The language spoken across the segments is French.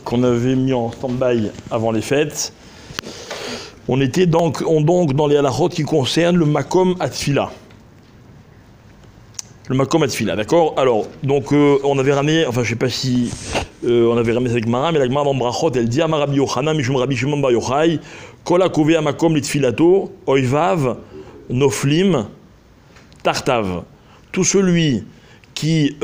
qu'on avait mis en stand-by avant les fêtes. On était donc dans les halachot qui concernent le makom atfila. Le makom atfila, d'accord? Alors, donc, on avait ramené, enfin, je sais pas si on avait ramené avec Mara, mais la Gemara dans Brachot, elle dit Amar Rabbi Yochanan, Mishum Rabbi Shimon Bar Yochai, Kol hakove hamakom litfilato, oivav, noflim, tartav. Tout celui qui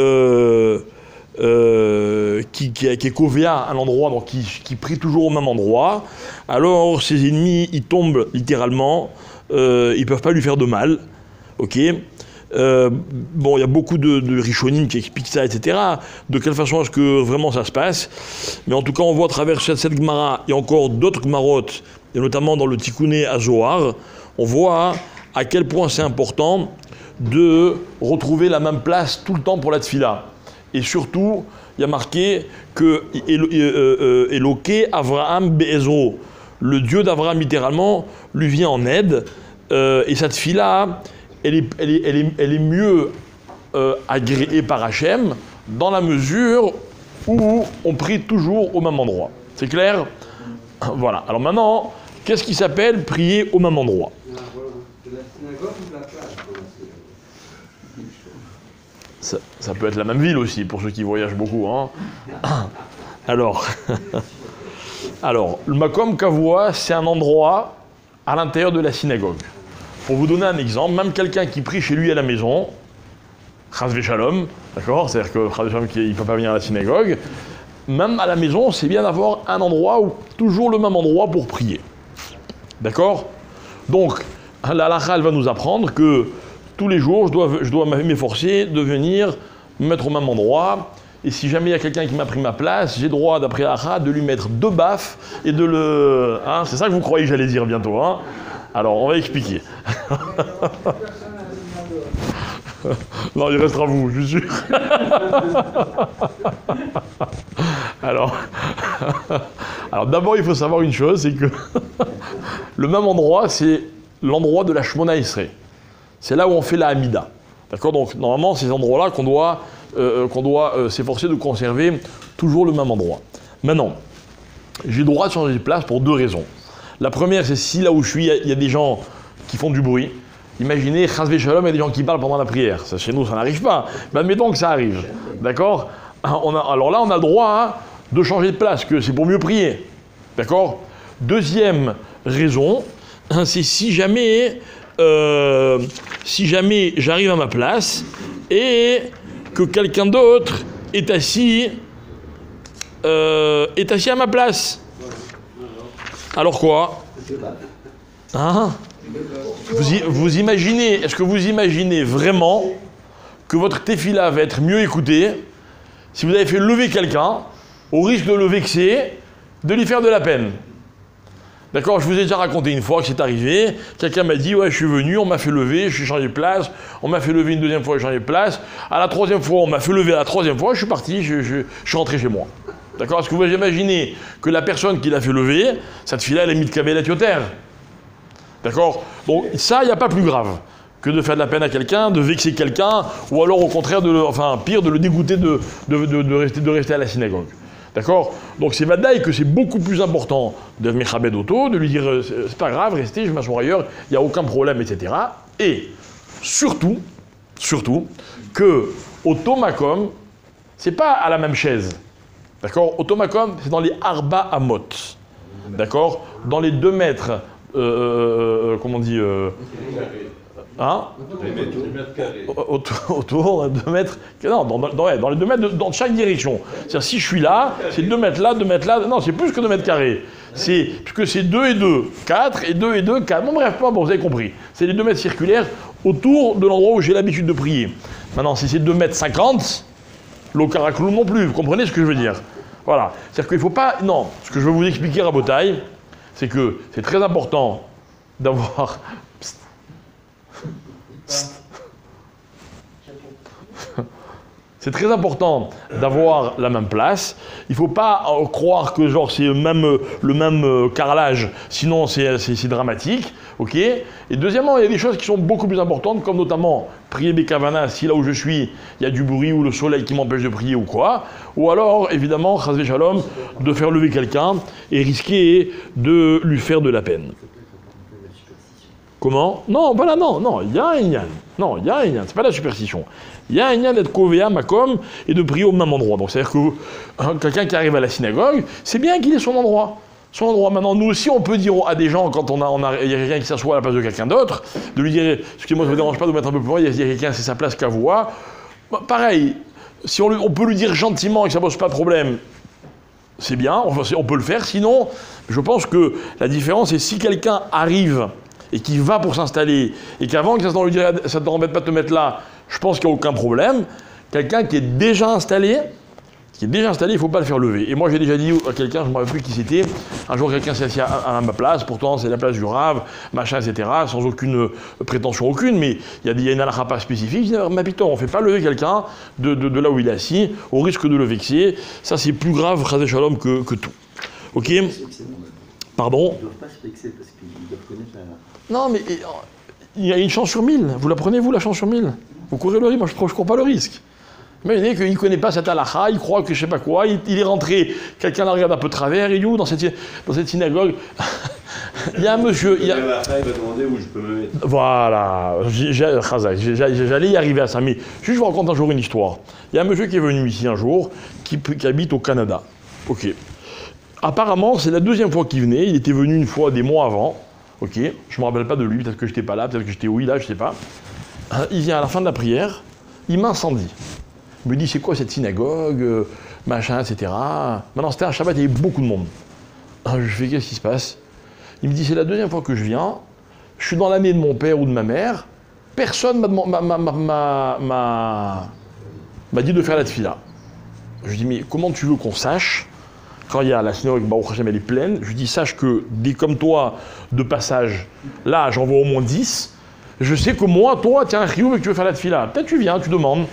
est kovéa à l'endroit, donc qui prie toujours au même endroit, alors ses ennemis, ils tombent littéralement, ils peuvent pas lui faire de mal, ok? Bon, il y a beaucoup de rishonim qui expliquent ça, etc. De quelle façon est-ce que vraiment ça se passe? Mais en tout cas, on voit à travers cette Gemara et encore d'autres Gemarot, et notamment dans le Tikkuné à Zohar, on voit à quel point c'est important de retrouver la même place tout le temps pour la tfila. Et surtout, il y a marqué que Eloké Avraham Be'ezro, le Dieu d'Avraham littéralement, lui vient en aide. Et cette tfila, elle est mieux agréée par Hachem dans la mesure où on prie toujours au même endroit. C'est clair? Voilà. Alors maintenant, qu'est-ce qui s'appelle prier au même endroit? Ça peut être la même ville aussi, pour ceux qui voyagent beaucoup. Hein. Alors, le Makom Kavua, c'est un endroit à l'intérieur de la synagogue. Pour vous donner un exemple, même quelqu'un qui prie chez lui à la maison, Chas v'Shalom, d'accord, c'est-à-dire que Chas v'Shalom, il ne peut pas venir à la synagogue, même à la maison, c'est bien d'avoir un endroit où toujours le même endroit pour prier. D'accord? Donc, la halakha, elle va nous apprendre que tous les jours, je dois m'efforcer de venir me mettre au même endroit. Et si jamais il y a quelqu'un qui m'a pris ma place, j'ai droit, d'après la halakha, de lui mettre 2 baffes et de le... Hein, c'est ça que vous croyez que j'allais dire bientôt. Hein? Alors, on va expliquer. Non, il restera vous, je suis sûr. Alors d'abord, il faut savoir une chose, c'est que le même endroit, c'est l'endroit de la Shmona Esrei. C'est là où on fait la Hamida. D'accord? Donc, normalement, c'est ces endroits-là qu'on doit s'efforcer de conserver toujours le même endroit. Maintenant, j'ai le droit de changer de place pour 2 raisons. La première, c'est si là où je suis, il y a des gens qui font du bruit. Imaginez, Chas v'Shalom, il y a des gens qui parlent pendant la prière. Ça, chez nous, ça n'arrive pas. Mais admettons que ça arrive. D'accord? Alors là, on a le droit de changer de place, que c'est pour mieux prier. D'accord? Deuxième raison, c'est si jamais j'arrive à ma place et que quelqu'un d'autre est assis à ma place. Alors quoi? Hein? Vous imaginez, est-ce que vous imaginez vraiment que votre tefila va être mieux écoutée si vous avez fait lever quelqu'un, au risque de le vexer, de lui faire de la peine? D'accord, je vous ai déjà raconté une fois que c'est arrivé, quelqu'un m'a dit, ouais, je suis venu, on m'a fait lever, je suis changé de place, on m'a fait lever une deuxième fois, j'ai changé de place, à la 3e fois, on m'a fait lever à la 3e fois, je suis parti, je suis rentré chez moi. D'accord, est-ce que vous imaginez que la personne qui l'a fait lever, cette fille-là, elle est mise de kabel à terre? D'accord? Donc ça, il n'y a pas plus grave que de faire de la peine à quelqu'un, de vexer quelqu'un, ou alors au contraire, pire, de le dégoûter de rester à la synagogue. D'accord? Donc c'est vadaï que c'est beaucoup plus important de Mechabed Oto, de lui dire c'est pas grave, restez, je m'assois ailleurs, il n'y a aucun problème, etc. Et surtout, que Oto Makom, c'est pas à la même chaise. D'accord? Oto Makom, c'est dans les Arba Amot. D'accord? Dans les 2 mètres. Comment on dit hein? 2 mètres carrés. Autour de 2 mètres. Non, dans les 2 mètres dans chaque direction. C'est-à-dire, si je suis là, c'est 2 mètres là, 2 mètres là. Non, c'est plus que 2 mètres carrés. Puisque c'est 2 et 2, 4 et 2 et 2, 4. Bon, bref, bon, vous avez compris. C'est les 2 mètres circulaires autour de l'endroit où j'ai l'habitude de prier. Maintenant, si c'est 2 mètres 50, l'Okarakloum non plus. Vous comprenez ce que je veux dire? Voilà. C'est-à-dire qu'il ne faut pas. Non, ce que je veux vous expliquer, Rabotaï, c'est que c'est très important d'avoir... c'est très important d'avoir la même place. Il ne faut pas croire que genre c'est le même carrelage, sinon c'est dramatique. Ok. Et deuxièmement, il y a des choses qui sont beaucoup plus importantes, comme notamment prier Bekavana si là où je suis, il y a du bruit ou le soleil qui m'empêche de prier ou quoi. Ou alors, évidemment, Chazvé Shalom, de faire lever quelqu'un et risquer de lui faire de la peine. Comment? Non, voilà, non, il y a un Inyan. Non, il y a un Inyan, c'est pas la superstition. Il y a un Inyan d'être Kovéa, Makom, et de prier au même endroit. Donc c'est-à-dire que quelqu'un qui arrive à la synagogue, c'est bien qu'il ait son endroit. Son endroit. Maintenant, nous aussi, on peut dire à des gens, quand il y a quelqu'un qui s'assoit à la place de quelqu'un d'autre, de lui dire, excusez-moi, ça ne me dérange pas de vous mettre un peu plus loin, il y a quelqu'un, c'est sa place qu'à voir. Bah, pareil, si on peut lui dire gentiment et que ça ne pose pas de problème, c'est bien, on peut le faire. Sinon, je pense que la différence, c'est si quelqu'un arrive et qui va pour s'installer, et qu'avant que ça lui dirait « ça ne t'embête pas de te mettre là », je pense qu'il n'y a aucun problème. Quelqu'un qui est déjà installé, il ne faut pas le faire lever. Et moi, j'ai déjà dit à quelqu'un, je ne me rappelle plus qui c'était, un jour quelqu'un s'est assis à ma place, pourtant c'est la place du Rav, machin, etc., sans aucune prétention aucune, mais il y a une halakha pas spécifique. Je dis, mais putain, on ne fait pas lever quelqu'un de là où il est assis, au risque de le vexer. Ça, c'est plus grave, Chazé Shalom, que tout. Ok? Pardon? Ils ne doivent pas se vexer parce qu'ils doivent connaître la... Non, mais il y a une chance sur 1000. Vous la prenez, vous, la chance sur 1000? Vous courez le risque, moi je ne cours pas le risque. Imaginez qu'il ne connaît pas cette halakha, il croit que je ne sais pas quoi, il est rentré, quelqu'un la regarde un peu de travers, il est où dans cette synagogue? Il y a un monsieur... Il va demander où je peux me mettre. Voilà, j'allais y arriver à ça, mais juste je vous raconte un jour une histoire. Il y a un monsieur qui est venu ici un jour, qui habite au Canada. Ok. Apparemment, c'est la deuxième fois qu'il venait, il était venu une fois des mois avant. Ok, je ne me rappelle pas de lui, peut-être que je n'étais pas là, peut-être que j'étais oui là, je ne sais pas. Il vient à la fin de la prière, il m'incendie. Il me dit, c'est quoi cette synagogue, machin, etc. Maintenant, c'était un Shabbat, il y avait beaucoup de monde. Je fais, qu'est-ce qui se passe? Il me dit, c'est la deuxième fois que je viens, je suis dans l'année de mon père ou de ma mère, personne m'a dit de faire la tefila. Je lui dis, mais comment tu veux qu'on sache, quand il y a la synagogue, Baruch Hashem, elle est pleine, je lui dis, sache que des comme toi, de passage, là, j'en vois au moins 10, je sais que moi, toi, tiens un chiyuv et que tu veux faire la tefila. Peut-être tu viens, tu demandes.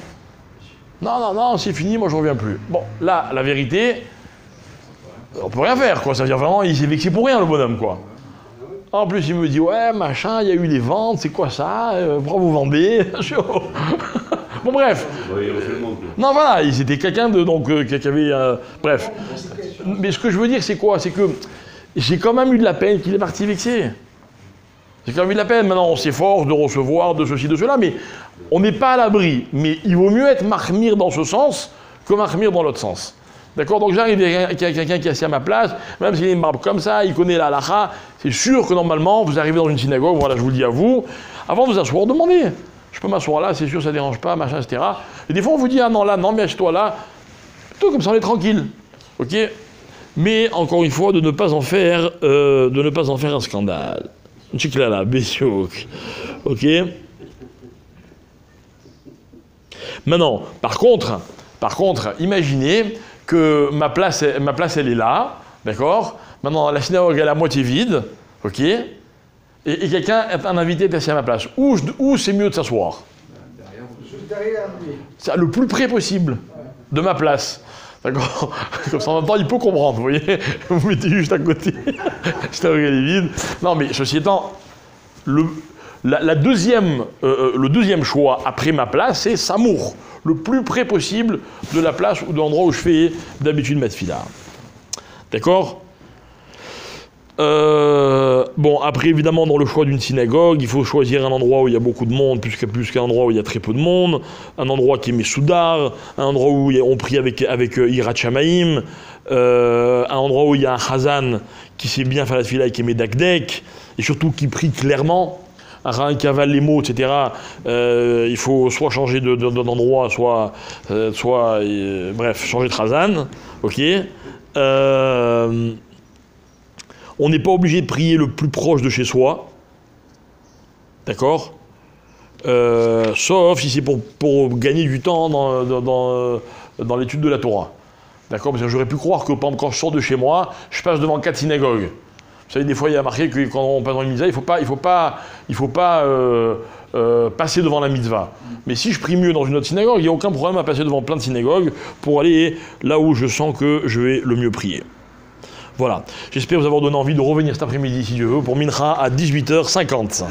Non, c'est fini, moi je reviens plus. Bon, là, la vérité, on peut rien faire, quoi. Ça veut dire vraiment, il s'est vexé pour rien, le bonhomme, quoi. En plus, il me dit, ouais, machin, il y a eu les ventes, c'est quoi ça? Pourquoi vous vendez? Bon, bref. Non, voilà, c'était quelqu'un de, donc, qui avait... bref. Mais ce que je veux dire, c'est quoi? C'est que j'ai quand même eu de la peine qu'il est parti vexé. J'ai quand même eu de la peine. Maintenant, on s'efforce de recevoir, de ceci, de cela, mais on n'est pas à l'abri. Mais il vaut mieux être mahmir dans ce sens que mahmir dans l'autre sens. D'accord? Donc j'arrive, il y a quelqu'un qui est assis à ma place, même s'il est marbre comme ça, il connaît la halakha, c'est sûr que normalement, vous arrivez dans une synagogue, voilà, je vous le dis à vous, avant de vous asseoir, demandez. Je peux m'asseoir là, c'est sûr, ça ne dérange pas, machin, etc. Et des fois, on vous dit, ah non, là, non, mais assieds-toi là. Plutôt comme ça, on est tranquille. Ok? Mais, encore une fois, de ne pas en faire un scandale. Tchiklala, Bessiouk. Ok? Maintenant, par contre, imaginez que ma place, elle est là, d'accord? Maintenant, la synagogue est à moitié vide, ok? Et quelqu'un, un invité est assis à ma place. Où c'est mieux de s'asseoir? Derrière. Le plus près possible de ma place. D'accord? Comme ça, en même temps, il peut comprendre, vous voyez? Vous mettez juste à côté. Synagogue est vide. Non, mais ceci étant, le deuxième choix après ma place, c'est Samour. Le plus près possible de la place ou de l'endroit où je fais d'habitude ma tefila. D'accord? Bon, après, évidemment, dans le choix d'une synagogue, il faut choisir un endroit où il y a beaucoup de monde, plus qu'un endroit où il y a très peu de monde, un endroit qui est Messoudar, un endroit où on prie avec Hirat Shamaim, un endroit où il y a un Chazan qui sait bien faire la tefila et qui est Medakdek, et surtout qui prie clairement, un qui avale les mots, etc. Il faut soit changer d'endroit, bref, changer de Chazan, ok. On n'est pas obligé de prier le plus proche de chez soi, d'accord? Sauf si c'est pour gagner du temps dans l'étude de la Torah, d'accord? Parce que j'aurais pu croire que quand je sors de chez moi, je passe devant 4 synagogues. Vous savez, des fois, il y a marqué que quand on passe dans une misa, il faut pas passer devant la mitzvah. Mais si je prie mieux dans une autre synagogue, il n'y a aucun problème à passer devant plein de synagogues pour aller là où je sens que je vais le mieux prier. Voilà. J'espère vous avoir donné envie de revenir cet après-midi, si Dieu veut, pour Mincha à 18h50.